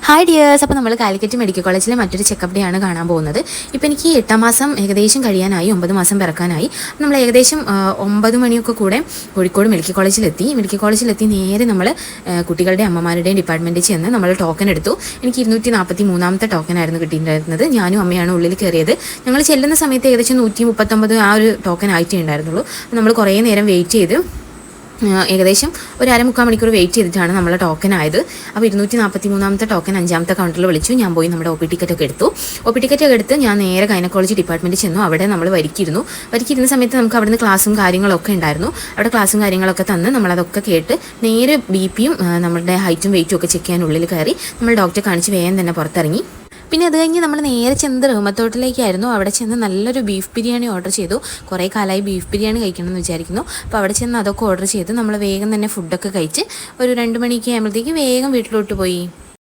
Hi dears, അപ്പോൾ നമ്മൾ Calicut medical കോളേജിലെ മറ്റൊരു ചെക്കപ്പ് ഡേ ആണ് കാണാൻ പോകുന്നത്. ഇപ്പോൾ എനിക്ക് 8ാം മാസം ഏകദേശം കഴിയാനായി, 9 മാസം പിറക്കാനായി. നമ്മൾ ഏകദേശം 9 മണിയൊക്കെ കൂടെ കോഴിക്കോട് മെഡിക്കൽ കോളേജിലെത്തി നേരെ നമ്മൾ കുട്ടികളുടെ അമ്മമാരുടെയും ഡിപ്പാർട്ട്മെൻറ്റിൽ ചെന്ന് നമ്മൾ ടോക്കൺ എടുത്തു. എനിക്ക് 243ാമത്തെ ടോക്കൺ ആയിരുന്നു കിട്ടിയിട്ടുണ്ടായിരുന്നത്. ഞാനും അമ്മയാണ് ഉള്ളിൽ കയറിയത്. ഞങ്ങൾ ചെല്ലുന്ന സമയത്ത് ഏകദേശം 139 ആ ഒരു ടോക്കൺ ആയിട്ടേ ഉണ്ടായിരുന്നുള്ളൂ. നമ്മൾ കുറേ നേരം വെയിറ്റ് ചെയ്ത് ഏകദേശം ഒരു 1/2-3 മണിക്കൂർ വെയിറ്റ് ചെയ്തിട്ടാണ് നമ്മളെ ടോക്കൺ ആയത്. അപ്പോൾ 243ാമത്തെ ടോക്കൺ 5ാമത്തെ കൗണ്ടറിൽ വിളിച്ചു. ഞാൻ പോയി നമ്മുടെ OP ടിക്കറ്റൊക്കെ എടുത്ത് ഞാൻ നേരെ ഗൈനക്കോളജി ഡിപ്പാർട്ട്മെൻറ്റിൽ ചെന്നു. അവിടെ നമ്മൾ വരിക്കിരുന്ന സമയത്ത് നമുക്ക് അവിടുന്ന് ക്ലാസ്സും കാര്യങ്ങളൊക്കെ ഉണ്ടായിരുന്നു. അവിടെ ക്ലാസ്സും കാര്യങ്ങളൊക്കെ തന്ന് നമ്മളതൊക്കെ കേട്ട് നേരെ BP-യും നമ്മുടെ ഹൈറ്റും വെയിറ്റും ഒക്കെ ചെക്ക് ചെയ്യാൻ ഉള്ളിൽ കയറി. നമ്മൾ ഡോക്ടറെ കാണിച്ച് വേഗം തന്നെ പുറത്തിറങ്ങി. പിന്നെ അത് കഴിഞ്ഞ് നമ്മൾ നേരെ ചെന്നത് റഹ്മത്തോട്ടിലേക്കായിരുന്നു. അവിടെ ചെന്ന് നല്ലൊരു ബീഫ് ബിരിയാണി ഓർഡർ ചെയ്തു. കുറേ കാലമായി ബീഫ് ബിരിയാണി കഴിക്കണമെന്ന് വിചാരിക്കുന്നു. അപ്പോൾ അവിടെ ചെന്ന് അതൊക്കെ ഓർഡർ ചെയ്ത് നമ്മൾ വേഗം തന്നെ ഫുഡൊക്കെ കഴിച്ച് ഒരു 2 മണിക്ക് ആകുമ്പോഴത്തേക്ക് വേഗം വീട്ടിലോട്ട് പോയി.